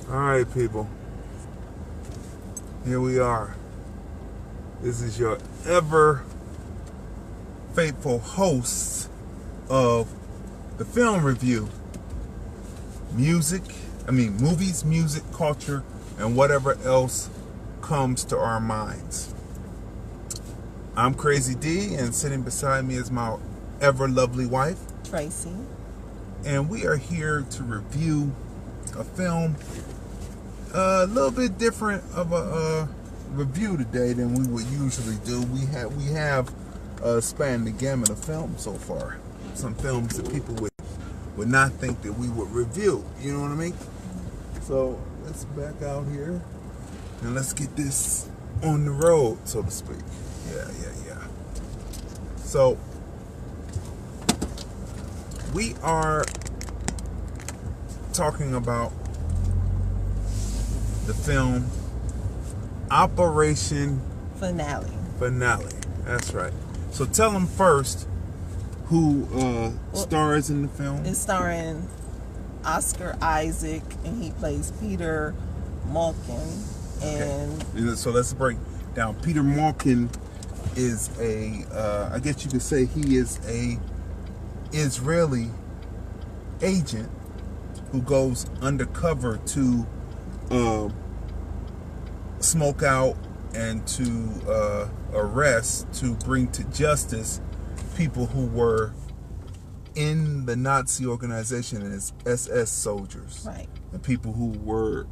Alright, people. Here we are. This is your ever faithful host of the film review. Movies, music, culture, and whatever else comes to our minds. I'm Crazy Dee, and sitting beside me is my ever lovely wife, Tracey. And we are here to review a film, a little bit different of a review today than we would usually do. We have spanned the gamut of films so far. Some films that people would not think that we would review. You know what I mean? So let's back out here and let's get this on the road, so to speak. Yeah. So we are talking about the film Operation Finale. That's right. So tell them first who stars in the film. It's starring Oscar Isaac, and he plays Peter Malkin. And okay. So let's break down. Peter Malkin is I guess you could say he is a Israeli agent who goes undercover to smoke out and to arrest, to bring to justice people who were in the Nazi organization as SS soldiers, right, and people who were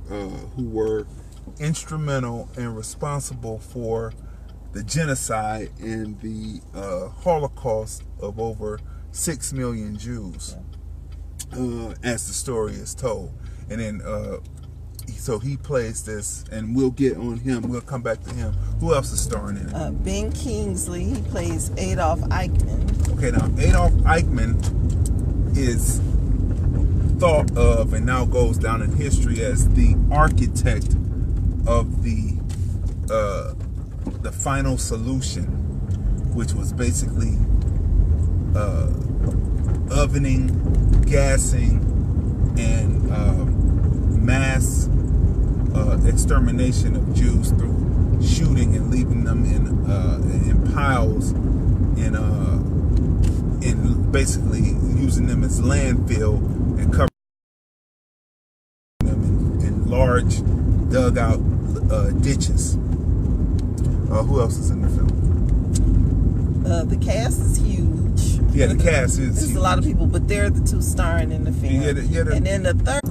instrumental and responsible for the genocide and the Holocaust of over 6 million Jews, as the story is told. And then so he plays this, and we'll get on him. We'll come back to him. Who else is starring in it? Ben Kingsley. He plays Adolf Eichmann. Okay, now Adolf Eichmann is thought of and now goes down in history as the architect of the final solution, which was basically ovening, gassing, and mass extermination of Jews through shooting and leaving them in piles, in basically using them as landfill and covering them in large dugout ditches. Who else is in the film? The cast is huge. Yeah, the cast is There's huge. a lot of people, but they're the two starring in the film. And then the third.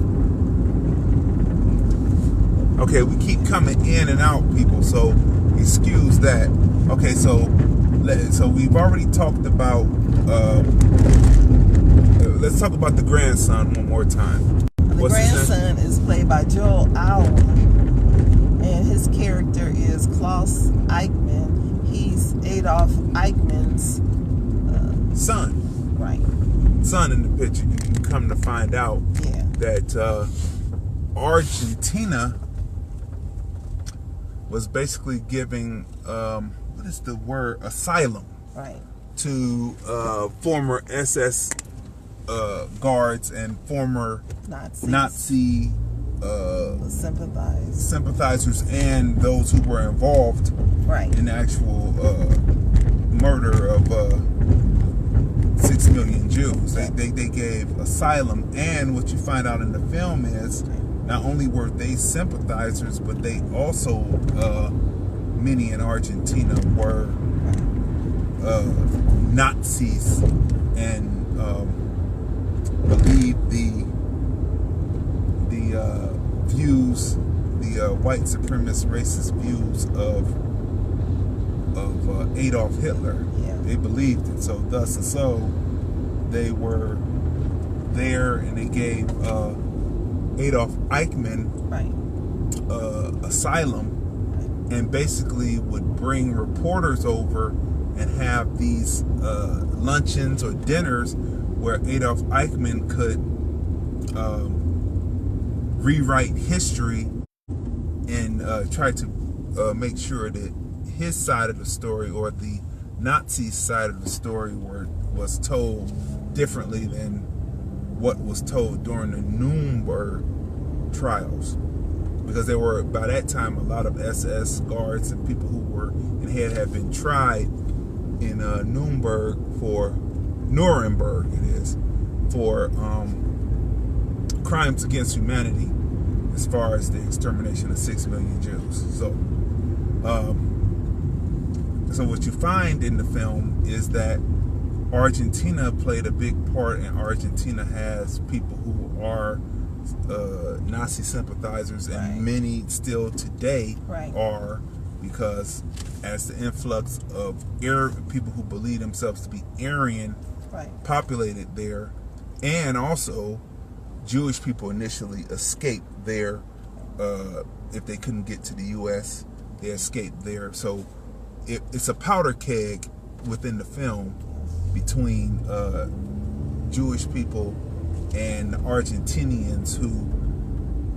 Okay, we keep coming in and out, people, so excuse that. Okay, so we've already talked about, let's talk about the grandson one more time. The grandson is played by Joel Alwyn, and his character is Klaus Eichmann. He's Adolf Eichmann's son. Right. Son in the picture. You come to find out that Argentina was basically giving what is the word, asylum, right, to former SS guards and former Nazi sympathizers and those who were involved, right, in the actual murder of 6 million Jews. They gave asylum, and what you find out in the film is not only were they sympathizers, but they also, many in Argentina were Nazis and believed the views, the white supremacist racist views of Adolf Hitler. Yeah. They believed it. So thus and so they were there, and they gave Adolf Eichmann asylum, and basically would bring reporters over and have these luncheons or dinners where Adolf Eichmann could rewrite history and try to make sure that his side of the story, or the Nazi side of the story, was told differently than what was told during the Nuremberg trials. because there were, by that time, a lot of SS guards and people who were and had been tried in Nuremberg, for crimes against humanity, as far as the extermination of 6 million Jews. So what you find in the film is that Argentina played a big part, and Argentina has people who are Nazi sympathizers, and many still today are, because as the influx of people who believe themselves to be Aryan populated there, and also Jewish people initially escaped there. If they couldn't get to the U.S., they escaped there. So it's a powder keg within the film between Jewish people and Argentinians who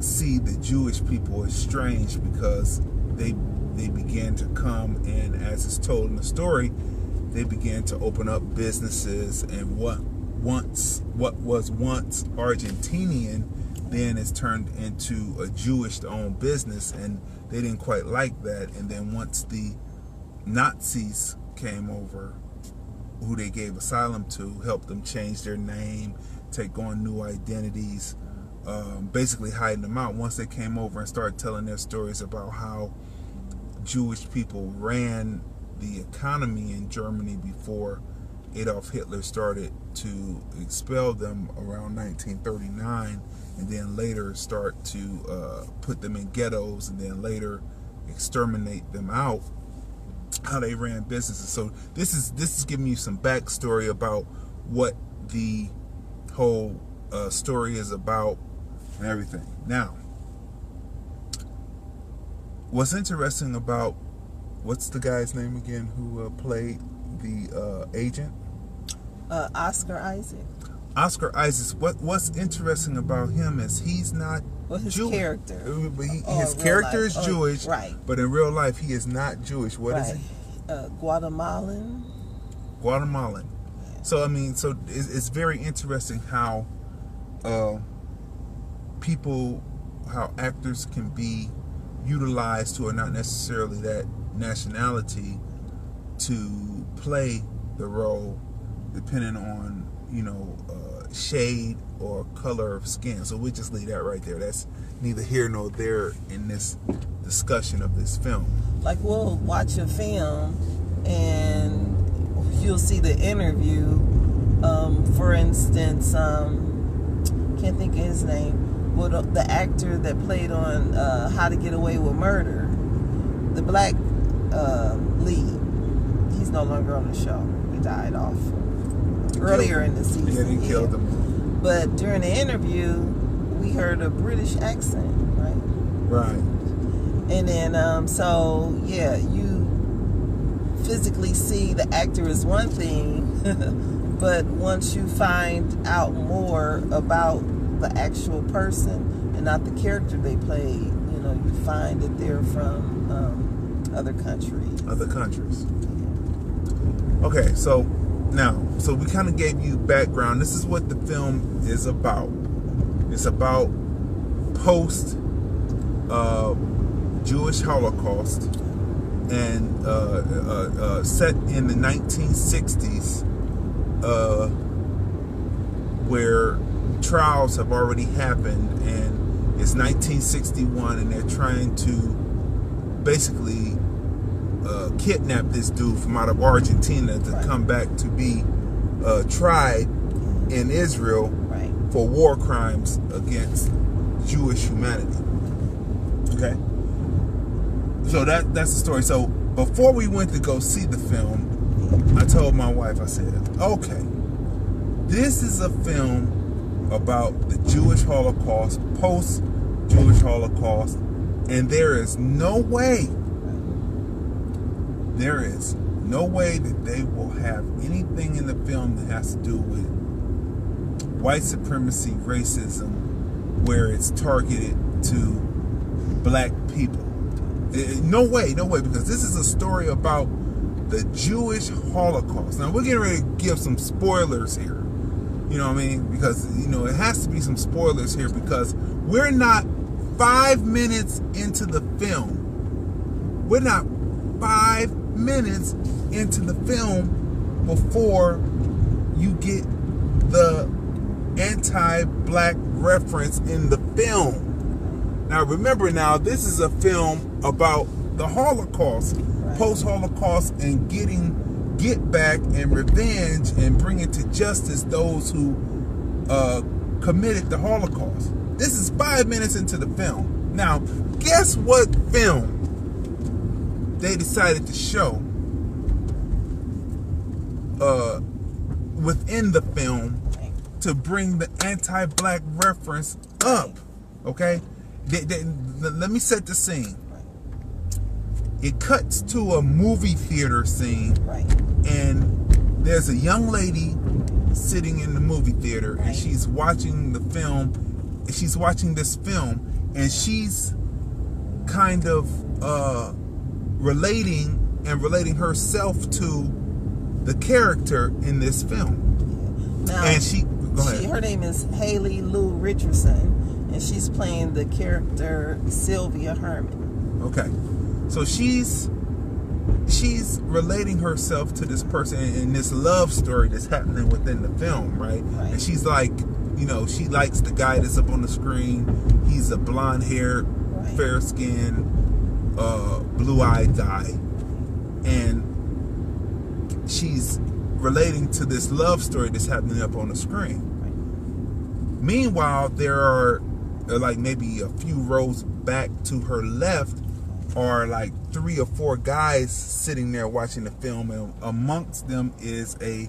see the Jewish people as strange, because they began to come, and as it's told in the story, they began to open up businesses, and what was once Argentinian then is turned into a Jewish-owned business, and they didn't quite like that. And then once the Nazis came over, who they gave asylum to, helped them change their name, take on new identities, basically hiding them out. Once they came over and started telling their stories about how Jewish people ran the economy in Germany before Adolf Hitler started to expel them around 1939, and then later start to put them in ghettos, and then later exterminate them out, how they ran businesses. So this is giving you some backstory about what the whole story is about and everything. Now, what's interesting about, what's the guy's name again who played the agent? Oscar Isaac. Oscar Isaac. What's interesting about him is he's not his Jewish. Character. His character is Jewish, right? But in real life, he is not Jewish. What is he? Guatemalan. Guatemalan. Yeah. So I mean, it's very interesting how how actors can be utilized who are not necessarily that nationality to play the role, depending on shade or color of skin. So we just leave that right there. That's neither here nor there in this discussion of this film. Like, we'll watch a film and you'll see the interview. For instance, can't think of his name. Well, the actor that played on How to Get Away with Murder, the black lead, he's no longer on the show. He died off earlier in the season. Yeah, he killed him. But during the interview, we heard a British accent, right? Right. And then, so yeah, you physically see the actor is one thing, but once you find out more about the actual person and not the character they played, you find that they're from other countries. Other countries. Yeah. Okay, so we kind of gave you background. This is what the film is about. It's about post Jewish Holocaust, and set in the 1960s, where trials have already happened, and it's 1961, and they're trying to basically kidnap this dude from out of Argentina to come back to be tried in Israel for war crimes against Jewish humanity. Okay, so that's the story. So before we went to go see the film, I told my wife, I said, okay, this is a film about the Jewish Holocaust, post-Jewish Holocaust, and there is no way that they will have anything in the film that has to do with white supremacy, racism, where it's targeted to black people. No way, because this is a story about the Jewish Holocaust. Now, we're getting ready to give some spoilers here. You know what I mean? Because, it has to be some spoilers here, because we're not 5 minutes into the film. We're not 5 minutes into the film before you get the anti-black reference in the film. Now remember, now this is a film about the Holocaust, post-Holocaust, and get back and revenge and bringing to justice those who committed the Holocaust. This is 5 minutes into the film. Now, guess what film they decided to show within the film to bring the anti-black reference up? Okay, let me set the scene. It cuts to a movie theater scene, and there's a young lady sitting in the movie theater, and she's watching the film. She's watching this film, and she's kind of relating herself to the character in this film. Now, and go ahead. Her name is Haley Lou Richardson, and she's playing the character Sylvia Herman. Okay, so she's relating herself to this person in this love story that's happening within the film, right? And she's like, you know, she likes the guy that's up on the screen. He's a blonde-haired, fair-skinned, blue-eyed guy, and she's relating to this love story that's happening up on the screen. Meanwhile, there are like maybe a few rows back to her left are like 3 or 4 guys sitting there watching the film, and amongst them is a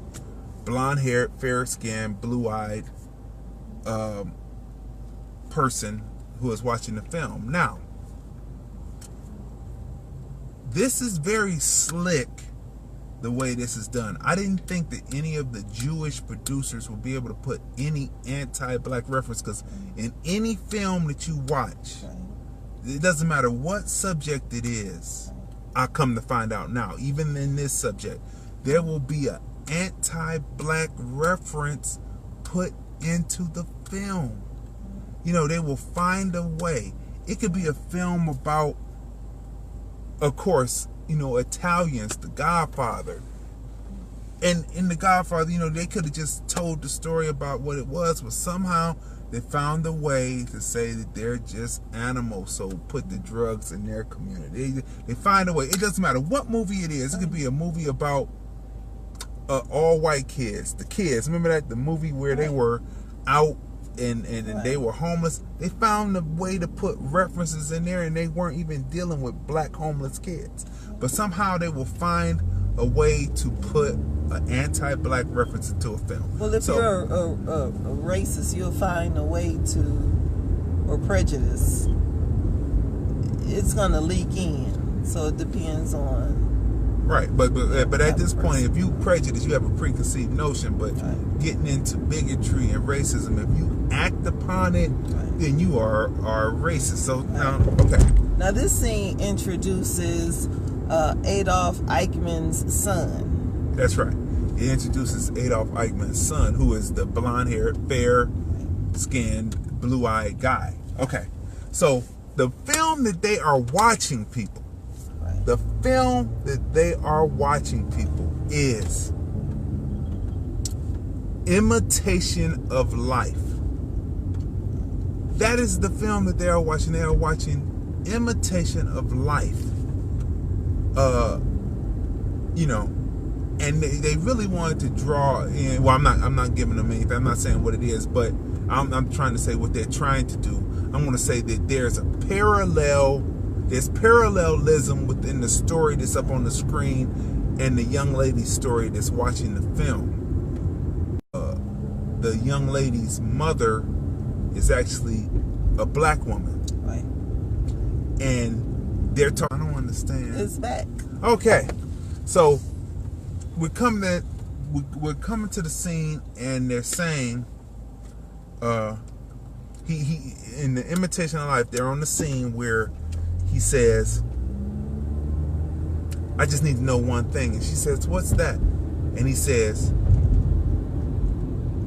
blonde-haired, fair-skinned, blue-eyed person who is watching the film. Now, this is very slick the way this is done. I didn't think that any of the Jewish producers would be able to put any anti-black reference, because in any film that you watch, it doesn't matter what subject it is, I come to find out now, even in this subject, there will be an anti-black reference put into the film. You know, they will find a way. It could be a film about, of course, you know, Italians, The Godfather. And in The Godfather, you know, they could have just told the story about what it was, but somehow they found a way to say that they're just animals, so put the drugs in their community. They find a way. It doesn't matter what movie it is. It could be a movie about all white kids. The kids, remember that, the movie where they were out and they were homeless? They found a way to put references in there, and they weren't even dealing with black homeless kids. But somehow they will find a way to put an anti-black reference into a film. Well, if you're a racist, you'll find a way to, or prejudice. It's gonna leak in, so it depends on. Right, but at this point, if you prejudice, you have a preconceived notion. But getting into bigotry and racism, if you act upon it, then you are racist. So now, okay. Now this scene introduces Adolf Eichmann's son. That's right. It introduces Adolf Eichmann's son, who is the blonde-haired, fair-skinned, blue-eyed guy. Okay, so the film that they are watching, people, the film that they are watching, people, is Imitation of Life. That is the film that they are watching. They are watching Imitation of Life. You know, and they really wanted to draw in. Well, I'm not giving them anything. I'm not saying what it is, but I'm trying to say what they're trying to do. I'm going to say that there's parallelism within the story that's up on the screen and the young lady's story that's watching the film. The young lady's mother is actually a black woman, Right. and they're talking. I don't understand. It's back. Okay, so we're coming to the scene, and they're saying, he in the Imitation of Life, they're on the scene where he says, "I just need to know one thing," and she says, "What's that?" And he says,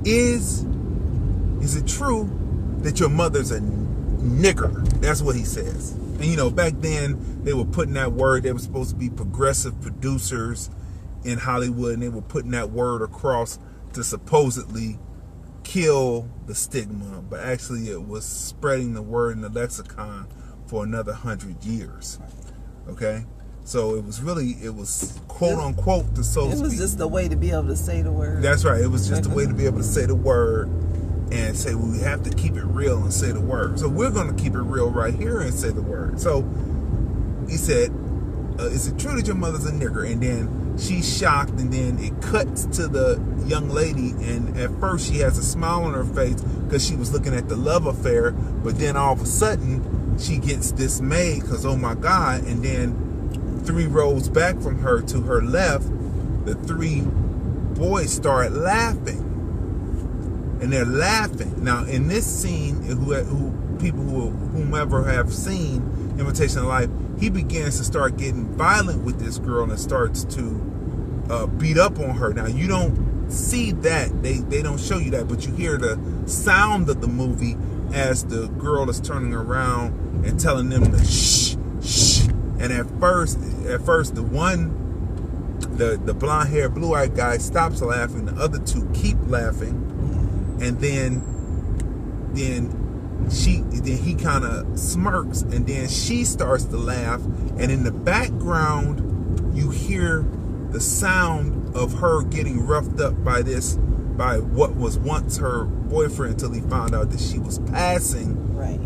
"Is it true that your mother's a nigger. That's what he says. And you know, back then they were putting that word. They were supposed to be progressive producers in Hollywood, and they were putting that word across to supposedly kill the stigma, but actually it was spreading the word in the lexicon for another 100 years. Okay, so it was quote unquote the so to speak. It was just a way to be able to say the word. That's right. It was just a way to be able to say the word and say, well, we have to keep it real and say the word. So we're going to keep it real right here and say the word. So he said, is it true that your mother's a nigger? And then she's shocked, and then it cuts to the young lady, and at first she has a smile on her face because she was looking at the love affair, but then all of a sudden she gets dismayed because, oh my God. And then 3 rows back from her to her left, the 3 boys start laughing, and they're laughing. Now in this scene, whomever have seen Imitation of Life, he begins to start getting violent with this girl and starts to beat up on her. Now you don't see that, they don't show you that, but you hear the sound of the movie as the girl is turning around and telling them to shh, shh. And at first the blonde haired, blue eyed guy stops laughing, the other 2 keep laughing, and then he kind of smirks, and then she starts to laugh, and in the background you hear the sound of her getting roughed up by what was once her boyfriend, until he found out that she was passing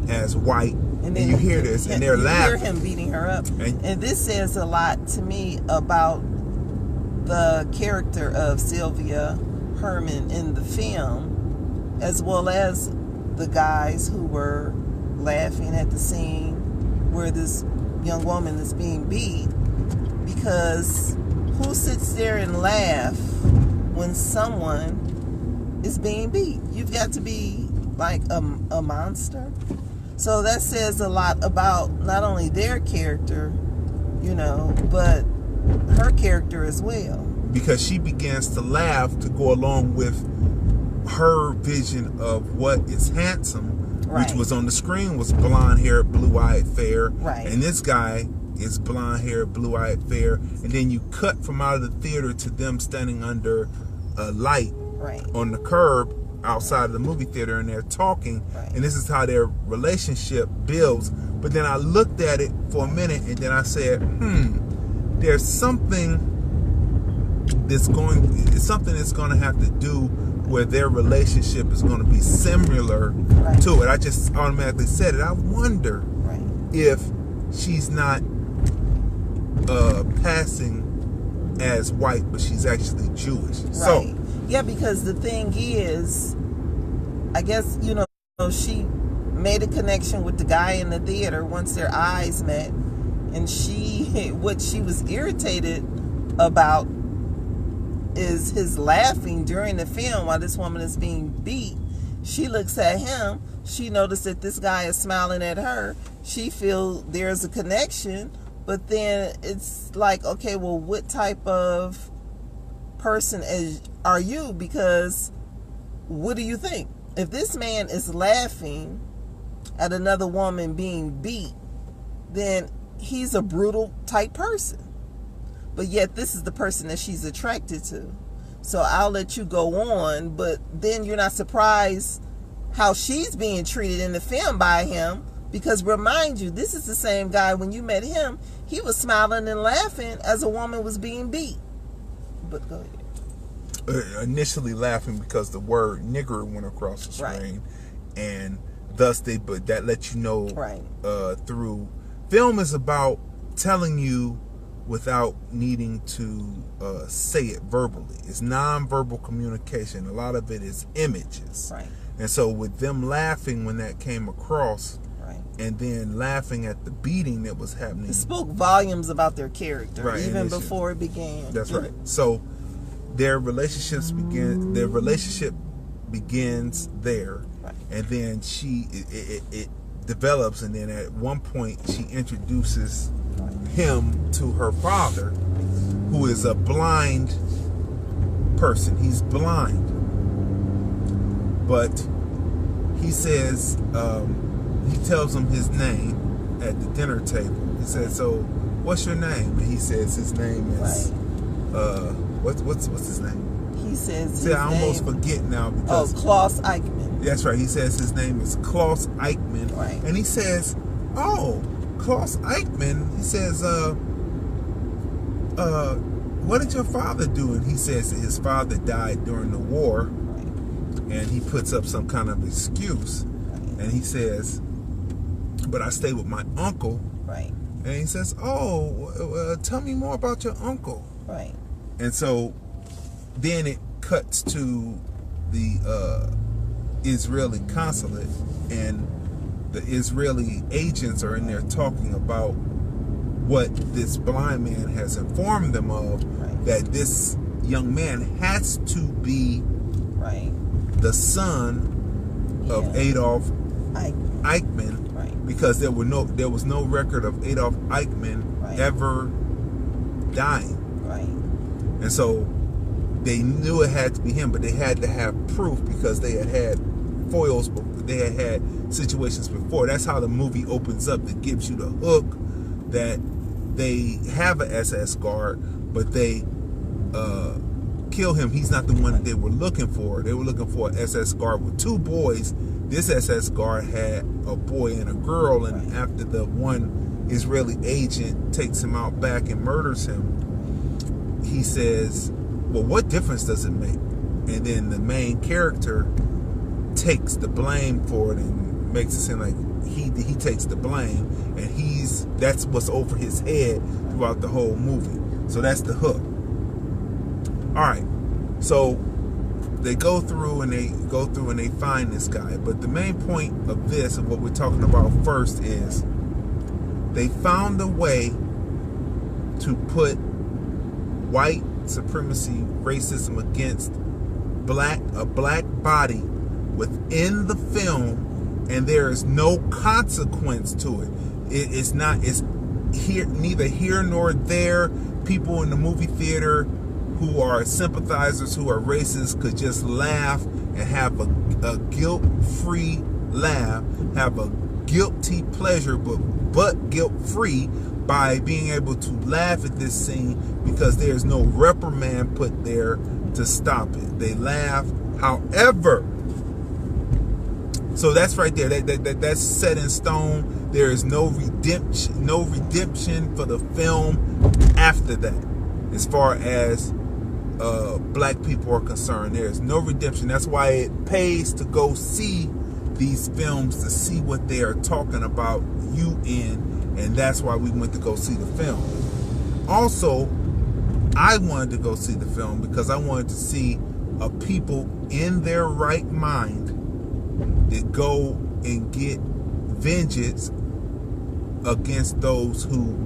as white. And then you hear this, and they're laughing. You hear him beating her up, and this says a lot to me about the character of Sylvia Herman in the film, as well as the guys who were laughing at the scene where this young woman is being beat, because who sits there and laugh when someone is being beat? You've got to be like a monster. So that says a lot about not only their character, you know, but her character as well. Because she begins to laugh to go along with her vision of what is handsome, which was on the screen was blonde-haired, blue-eyed, fair. And this guy is blonde-haired, blue-eyed, fair. And then you cut from out of the theater to them standing under a light on the curb outside of the movie theater, and they're talking. And this is how their relationship builds. But then I looked at it for a minute, and then I said, there's something that's going to have to do where their relationship is going to be similar to it. I just automatically said it. I wonder if she's not passing as white, but she's actually Jewish. So yeah, because the thing is, I guess, you know, she made a connection with the guy in the theater once their eyes met, and what she was irritated about is his laughing during the film while this woman is being beat. She looks at him, she noticed that this guy is smiling at her, she feels there's a connection, but then it's like, okay, well, what type of person are you? Because what do you think? If this man is laughing at another woman being beat, then he's a brutal type person. But yet this is the person that she's attracted to. So I'll let you go on, but then you're not surprised how she's being treated in the film by him, because remind you, this is the same guy when you met him, he was smiling and laughing as a woman was being beat. But go ahead. Initially laughing because the word nigger went across the screen, and thus but that lets you know through film is about telling you without needing to say it verbally. It's non-verbal communication. A lot of it is images. And so with them laughing when that came across, and then laughing at the beating that was happening, it spoke volumes about their character, even before it began. That's right. So their relationship begins there, and then it develops, and then at one point she introduces him to her father, who is a blind person. He's blind, but he says he tells him his name at the dinner table. He says, "So, what's your name?" And he says his name is what's his name? He says I almost forget now because Klaus Eichmann. That's right. He says his name is Klaus Eichmann. Right. And he says, "Oh, Klaus Eichmann." He says, "What did your father do?" And he says that his father died during the war. Right. And he puts up some kind of excuse. Right. And he says, "But I stay with my uncle." Right. And he says, "Oh, tell me more about your uncle." Right. And so then it cuts to the Israeli consulate, and the Israeli agents are in there talking about what this blind man has informed them of, right. that this young man has to be right. the son of Adolf Eichmann, right. because there was no record of Adolf Eichmann right. ever dying. Right. And so they knew it had to be him, but they had to have proof because they had foils, they had situations before. That's how the movie opens up. That gives you the hook that they have an SS guard, but they kill him. He's not the one that they were looking for. They were looking for an SS guard with two boys. This SS guard had a boy and a girl, and after the one Israeli agent takes him out back and murders him, he says, "Well, what difference does it make?" And then the main character takes the blame for it and makes it seem like he takes the blame, and that's what's over his head throughout the whole movie. So that's the hook. All right, so they go through and they find this guy. But the main point of this, and what we're talking about first, is they found a way to put white supremacy, racism against a black body within the film, and there is no consequence to it. It's neither here nor there. People in the movie theater who are sympathizers, who are racist, could just laugh and have a guilt-free laugh, have a guilty pleasure, but guilt-free, by being able to laugh at this scene, because there's no reprimand put there to stop it. They laugh. However, so that's right there. That's set in stone. There is no redemption for the film after that, as far as black people are concerned. There is no redemption. That's why it pays to go see these films, to see what they are talking about you in, and that's why we went to go see the film. Also, I wanted to go see the film because I wanted to see a people in their right mind that go and get vengeance against those who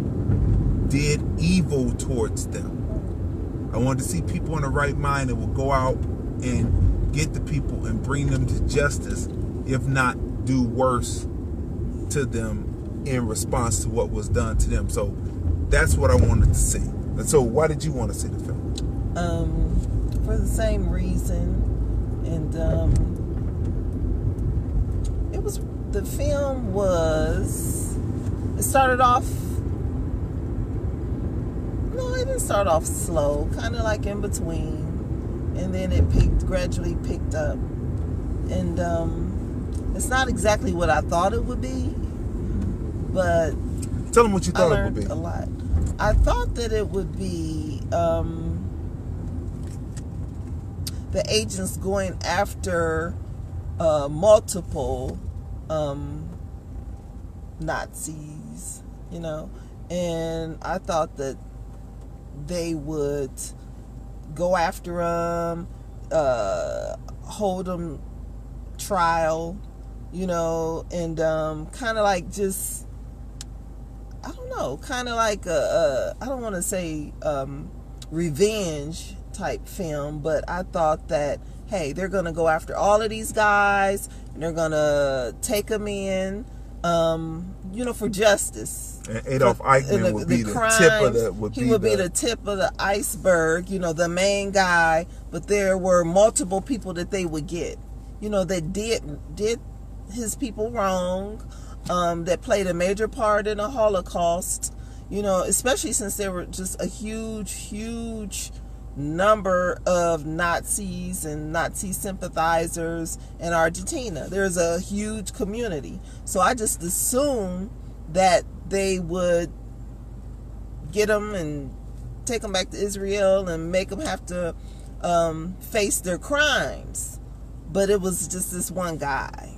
did evil towards them. I wanted to see people in the right mind that will go out and get the people and bring them to justice, if not do worse to them in response to what was done to them. So that's what I wanted to see. And so why did you want to see the film? For the same reason. And the film it started off, no, it didn't start off slow, kind of like in between, and then it gradually picked up. And it's not exactly what I thought it would be, but tell them what you thought I it would be. learned a lot. I thought that it would be the agents going after multiple Nazis, and I thought that they would go after them, hold them trial, and kind of like just, I don't know, kind of like I don't want to say revenge type film, but I thought that, hey, they're going to go after all of these guys, and they're going to take them in, for justice. And Adolf Eichmann would be the tip of the... He would be the tip of the iceberg, the main guy, but there were multiple people that they would get, that did his people wrong, that played a major part in the Holocaust. Especially since there were just a huge number of Nazis and Nazi sympathizers in Argentina. There's a huge community. So I just assumed that they would get them and take them back to Israel and make them have to face their crimes. But it was just this one guy.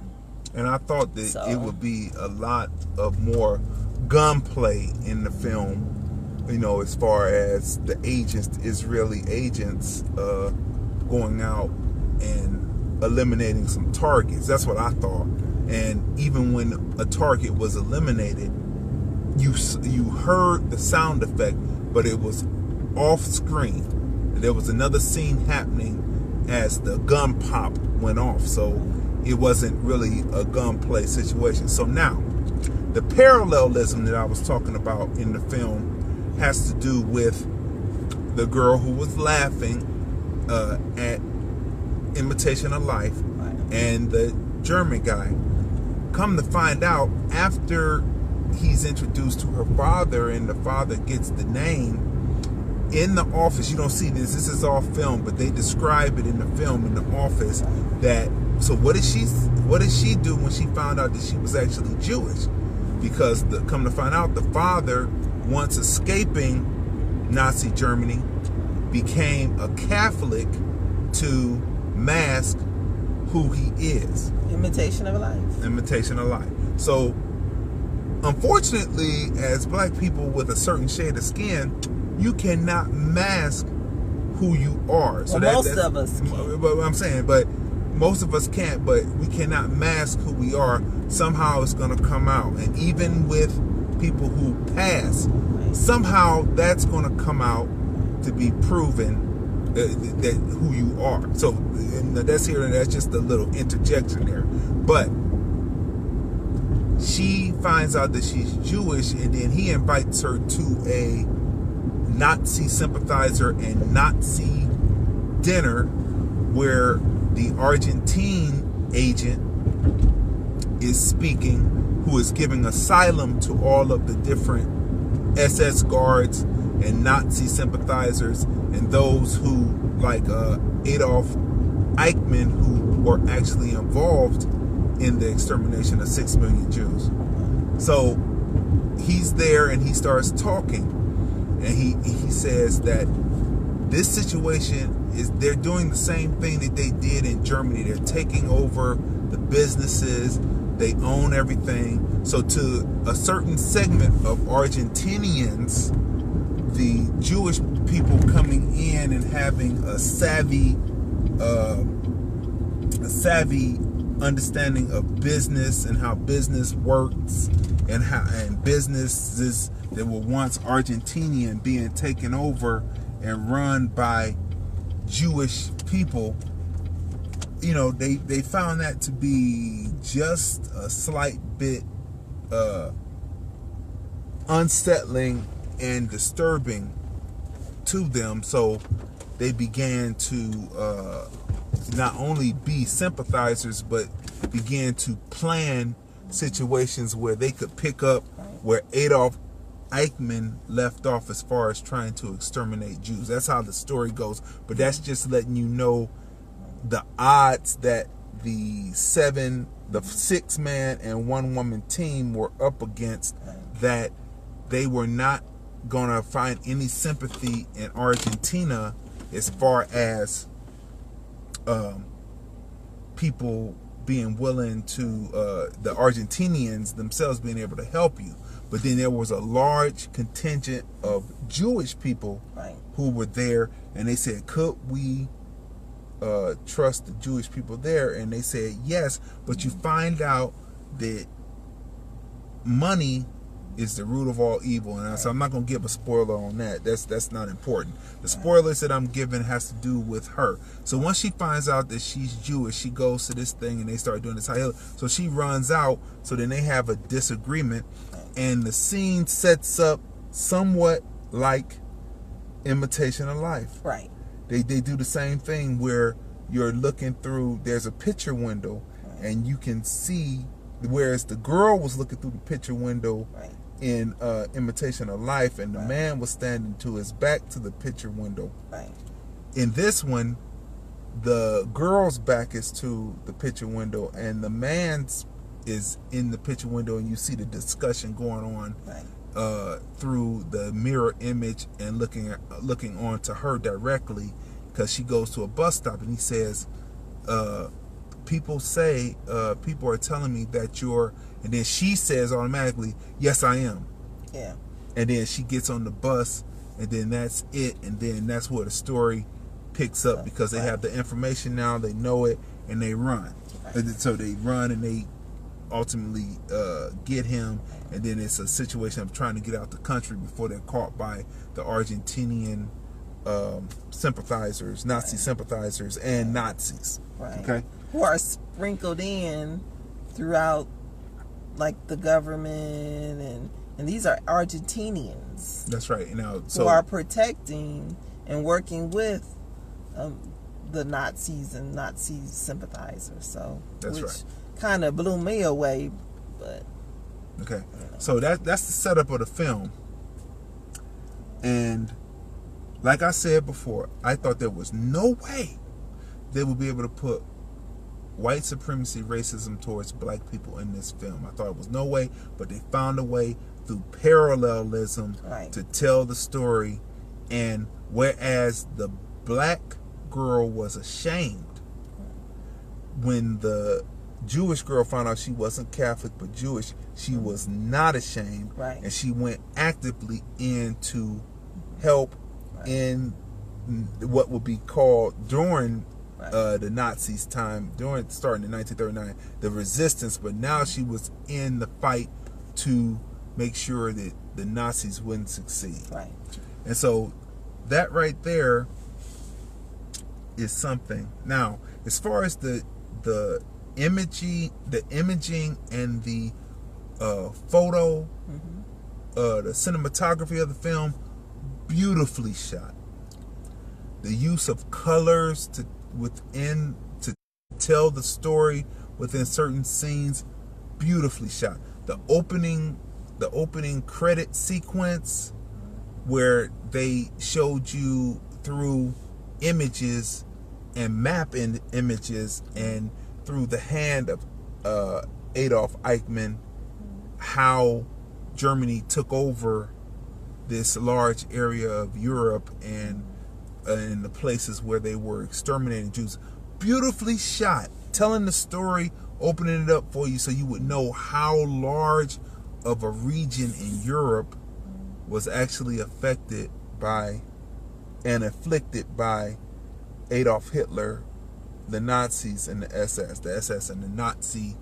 And I thought that it would be a lot of more gunplay in the film, as far as the agents, the Israeli agents, going out and eliminating some targets. That's what I thought. And even when a target was eliminated, you heard the sound effect, but it was off screen. There was another scene happening as the gun pop went off, so it wasn't really a gunplay situation. So now, the parallelism that I was talking about in the film has to do with the girl who was laughing at Imitation of Life and the German guy. Come to find out, after he's introduced to her father and the father gets the name, in the office, you don't see this is all film, but they describe it in the film in the office that, so what did she do when she found out that she was actually Jewish? Because come to find out, the father, once escaping Nazi Germany, became a Catholic to mask who he is. Imitation of life. Imitation of life. So, unfortunately, as black people with a certain shade of skin, you cannot mask who you are. So most of us can. But I'm saying, but most of us can't, but we cannot mask who we are. Somehow it's going to come out. And even with people who pass, somehow that's going to come out to be proven that who you are. So that's here, and that's just a little interjection there. But she finds out that she's Jewish, and then he invites her to a Nazi sympathizer and Nazi dinner where the Argentine agent is speaking, who is giving asylum to all of the different SS guards and Nazi sympathizers and those who, like Adolf Eichmann, who were actually involved in the extermination of 6 million Jews. So he's there and he starts talking, and he says that this situation is, they're doing the same thing that they did in Germany. They're taking over the businesses, they own everything. So to a certain segment of Argentinians, the Jewish people coming in and having a savvy understanding of business and how business works, and businesses that were once Argentinian being taken over and run by Jewish people, they found that to be just a slight bit unsettling and disturbing to them. So they began to not only be sympathizers, but began to plan situations where they could pick up where Adolf Eichmann left off as far as trying to exterminate Jews. That's how the story goes. But that's just letting you know the odds that the 6-man and 1-woman team were up against, that they were not going to find any sympathy in Argentina as far as people being willing to, the Argentinians themselves being able to help you. But then there was a large contingent of Jewish people who were there, and they said, could we trust the Jewish people there? And they said yes, but you find out that money is the root of all evil. And so I'm not going to give a spoiler on that. That's not important. The spoilers that I'm giving has to do with her. So once she finds out that she's Jewish, she goes to this thing and they start doing this. So she runs out. So then they have a disagreement, and the scene sets up somewhat like Imitation of Life. Right. They do the same thing where you're looking through, there's a picture window, and you can see whereas the girl was looking through the picture window Right. in Imitation of Life, and the Right. man was standing to his back to the picture window. Right. In this one, the girl's back is to the picture window, and the man's is in the picture window, and you see the discussion going on Right. through the mirror image and looking on to her directly, because she goes to a bus stop, and he says, people are telling me that you're, and then she says automatically, yes, I am. Yeah. And then she gets on the bus, and then that's it, and then that's where the story picks up, because they have the information now, they know it, and they run. Right. And so they run, and they ultimately get him, and then it's a situation of trying to get out the country before they're caught by the Argentinian sympathizers, Nazi sympathizers, and Nazis. Right. Okay. Who are sprinkled in throughout, like, the government, and these are Argentinians. That's right. Now, who are protecting and working with the Nazis and Nazi sympathizers. So that's which right. Kind of blew me away, but okay. So that's the setup of the film. And like I said before, I thought there was no way they would be able to put white supremacy, racism towards black people in this film. I thought it was no way, but they found a way through parallelism to tell the story. And whereas the black girl was ashamed when the Jewish girl found out she wasn't Catholic but Jewish, she was not ashamed, and she went actively in to help in what would be called during the Nazis' time, starting in 1939, the resistance. But now she was in the fight to make sure that the Nazis wouldn't succeed. Right. And so that right there is something. Now, as far as the imaging and the photo, the cinematography of the film, beautifully shot. The use of colors to tell the story within certain scenes, beautifully shot. The opening credit sequence where they showed you through images and mapping images and through the hand of Adolf Eichmann how Germany took over this large area of Europe and in the places where they were exterminating Jews. Beautifully shot, telling the story, opening it up for you so you would know how large of a region in Europe was actually affected by and afflicted by Adolf Hitler, the Nazis, and the SS and the Nazi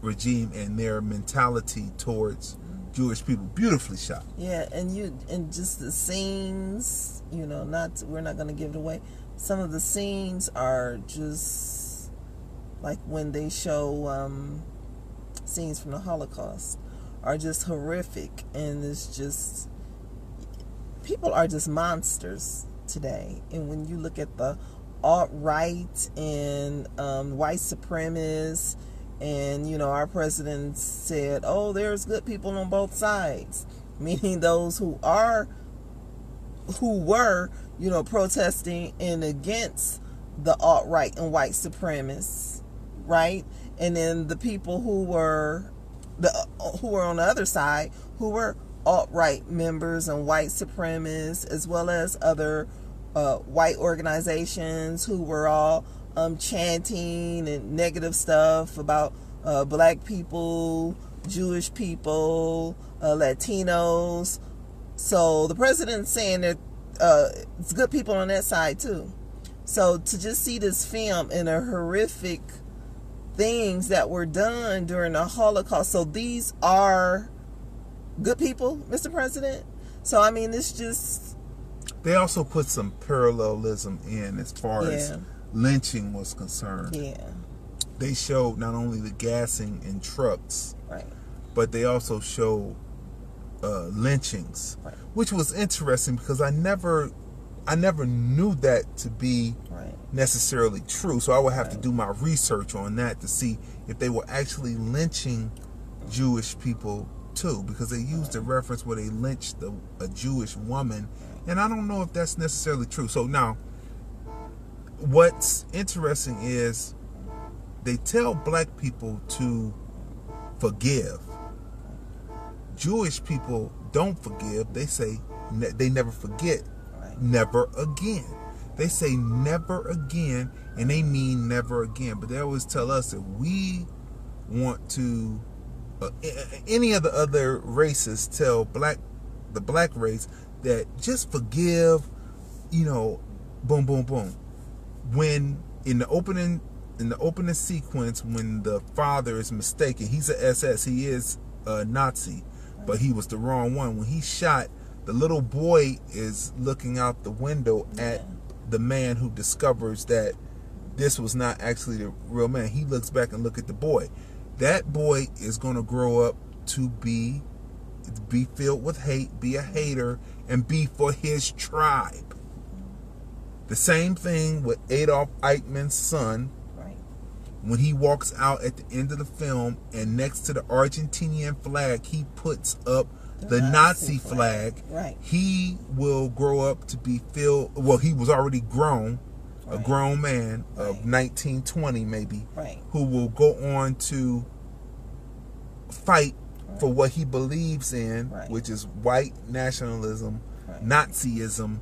regime and their mentality towards Jewish people. Beautifully shot. Yeah, and just the scenes, we're not going to give it away. Some of the scenes are just like when they show scenes from the Holocaust are just horrific, and it's just, people are just monsters today. And when you look at the alt-right and white supremacists, and our president said, oh, there's good people on both sides, meaning those who were protesting and against the alt-right and white supremacists, right? And then the people who were on the other side, who were alt-right members and white supremacists, as well as other white organizations who were all chanting and negative stuff about black people, Jewish people, Latinos. So the president's saying that it's good people on that side too. So to just see this film and the horrific things that were done during the Holocaust. So these are good people, Mr. President. So I mean, it's just... They also put some parallelism in as far as lynching was concerned. Yeah. They showed not only the gassing in trucks, but they also showed lynchings, which was interesting because I never I never knew that to be right. necessarily true. So I would have to do my research on that to see if they were actually lynching Jewish people too, because they used a reference where they lynched a Jewish woman, and I don't know if that's necessarily true. So now, what's interesting is they tell black people to forgive. Jewish people don't forgive. They say they never forget. Never again. They say never again, and they mean never again. But they always tell us that we want to, any of the other races tell the black race that just forgive, boom, boom, boom. When in the opening sequence, when the father is mistaken, he's a SS, he is a Nazi, but he was the wrong one. When he shot, the little boy is looking out the window at the man who discovers that this was not actually the real man. He looks back and look at the boy. That boy is going to grow up to be filled with hate, be a hater, and be for his tribe. The same thing with Adolf Eichmann's son. When he walks out at the end of the film, and next to the Argentinian flag, he puts up the Nazi flag. Right. He will grow up to be filled. Well, he was already grown, a grown man of 1920 maybe, who will go on to fight for what he believes in, which is white nationalism, Nazism,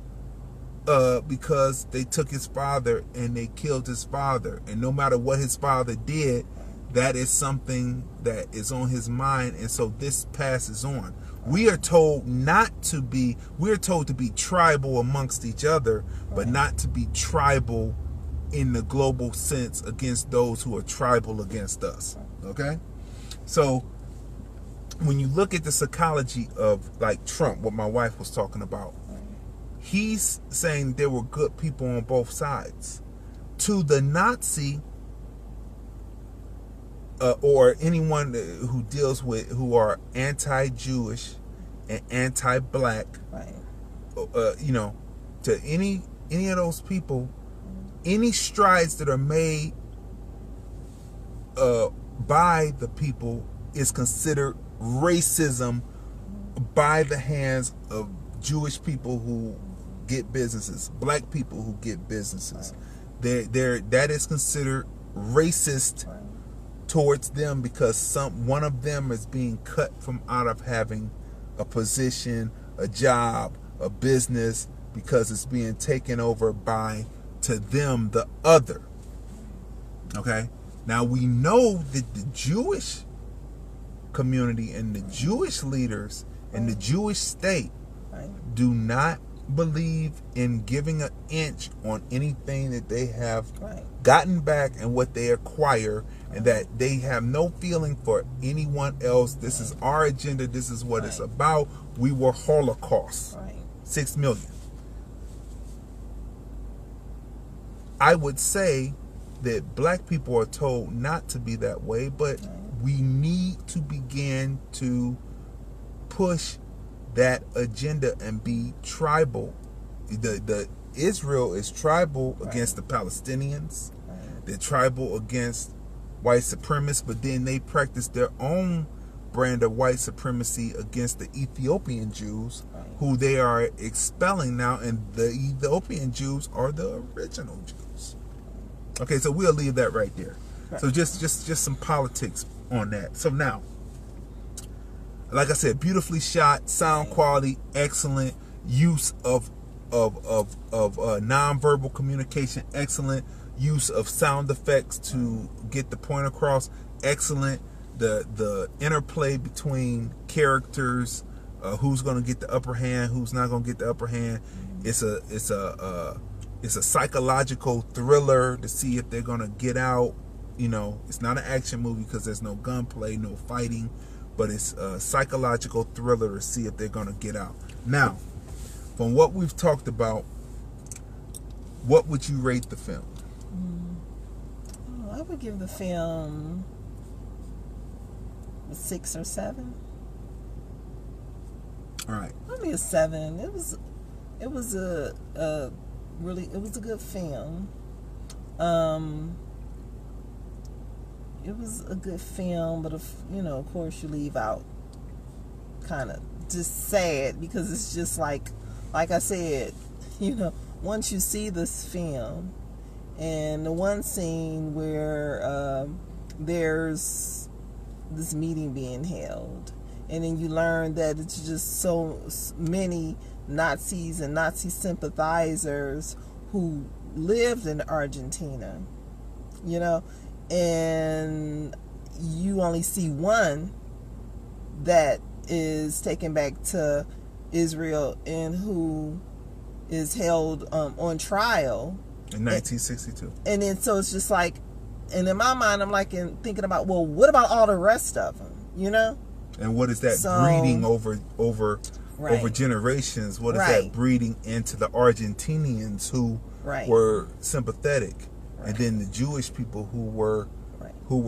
because they took his father and they killed his father. And no matter what his father did, that is something that is on his mind, and so this passes on. We are told we're told to be tribal amongst each other, but not to be tribal in the global sense against those who are tribal against us. Okay? So when you look at the psychology of like Trump, what my wife was talking about, he's saying there were good people on both sides. To the Nazi, or anyone who deals with, who are anti-Jewish and anti-black, to any of those people, any strides that are made by the people is considered racism by the hands of Jewish people who get businesses, black people who get businesses. That is considered racist towards them, because one of them is being cut from out of having a position, a job, a business, because it's being taken over by, to them, the other. Okay? Now we know that the Jewish community and the Jewish leaders and the Jewish state do not believe in giving an inch on anything that they have gotten back and what they acquire, and that they have no feeling for anyone else. This is our agenda. This is what it's about. We were Holocaust. 6 million. I would say that black people are told not to be that way, but we need to begin to push that agenda and be tribal. The Israel is tribal against the Palestinians. They're tribal against white supremacists, but then they practice their own brand of white supremacy against the Ethiopian Jews, who they are expelling now, and the Ethiopian Jews are the original Jews. Okay, so we'll leave that right there. So just some politics on that. So now, like I said, beautifully shot, sound quality, excellent, use of nonverbal communication, excellent, use of sound effects to get the point across, excellent. The interplay between characters, who's going to get the upper hand, who's not going to get the upper hand. It's a psychological thriller to see if they're going to get out. It's not an action movie because there's no gunplay, no fighting, but it's a psychological thriller to see if they're going to get out. Now, from what we've talked about, what would you rate the film? I would give the film a 6 or 7. All right. Maybe a 7. It It was a good film. It was a good film, but if of course, you leave out kind of just sad, because it's just like I said, once you see this film, and the one scene where there's this meeting being held, and then you learn that it's just so many Nazis and Nazi sympathizers who lived in Argentina, and you only see one that is taken back to Israel and who is held on trial in 1962. And then so it's just like, and in my mind, I'm like thinking about, well, what about all the rest of them, And what is that breeding over right. generations? What is right. that breeding into the Argentinians who right. were sympathetic, right. and then the Jewish people who were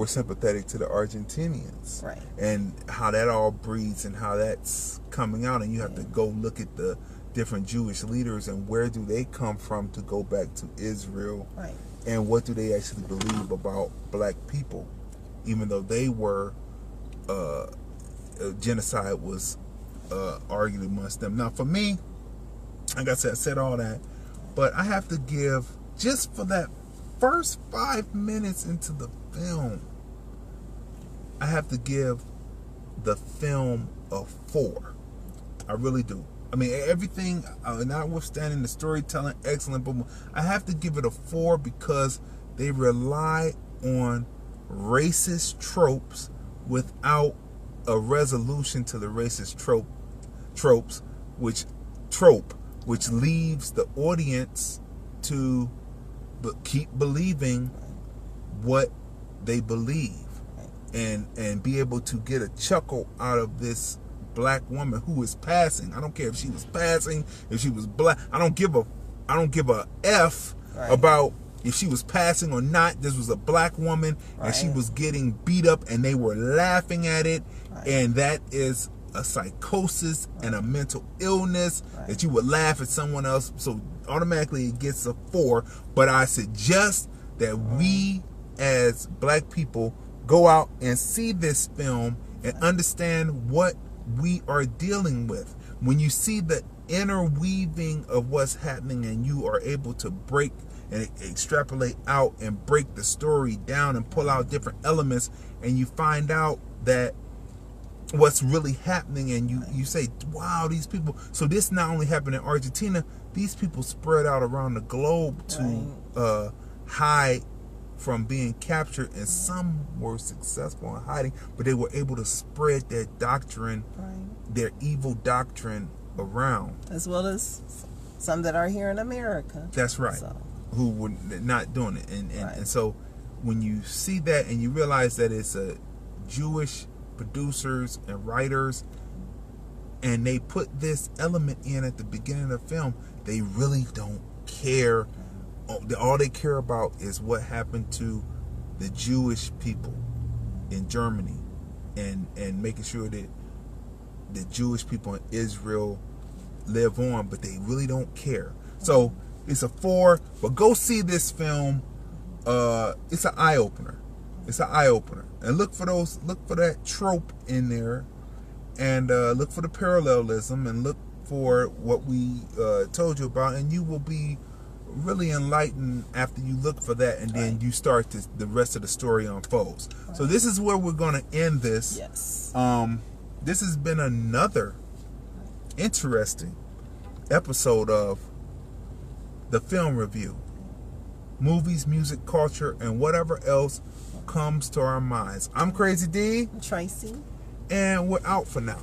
sympathetic to the Argentinians, right. and how that all breeds and how that's coming out, and you have to go look at the different Jewish leaders and where do they come from to go back to Israel, right. and what do they actually believe about black people, even though they were genocide was argued amongst them. Now for me, like I said all that, but I have to give, just for that first 5 minutes into the film, I have to give the film a 4. I really do. I mean, everything, notwithstanding the storytelling, excellent, but I have to give it a 4 because they rely on racist tropes without a resolution to the racist tropes, which leaves the audience to keep believing what they believe, and be able to get a chuckle out of this black woman who is passing. I don't care if she was passing, if she was black. I don't give a F right. about if she was passing or not. This was a black woman, right. and she was getting beat up, and they were laughing at it, right. and that is a psychosis right. and a mental illness right. that you would laugh at someone else. So automatically it gets a 4. But I suggest that we as black people go out and see this film and understand what we are dealing with. When you see the interweaving of what's happening, and you are able to break and extrapolate out and break the story down and pull out different elements, and you find out that what's really happening, and you say, wow, these people. So this not only happened in Argentina, these people spread out around the globe to hide from being captured, and some were successful in hiding, but they were able to spread their doctrine, their evil doctrine around. As well as some that are here in America. That's right. So. Who were not doing it. Right. And so when you see that and you realize that it's a Jewish producers and writers, and they put this element in at the beginning of the film, they really don't care. All they care about is what happened to the Jewish people in Germany, and making sure that the Jewish people in Israel live on, but they really don't care. So it's a 4, but go see this film. It's an eye opener. It's an eye opener, and look for that trope in there, and look for the parallelism, and look for what we told you about, and you will be really enlightened after you look for that, and then you start the rest of the story unfolds. So this is where we're going to end this. Yes. This has been another interesting episode of the film review. Movies, music, culture, and whatever else comes to our minds. I'm Crazy Dee. Tracey. And we're out for now.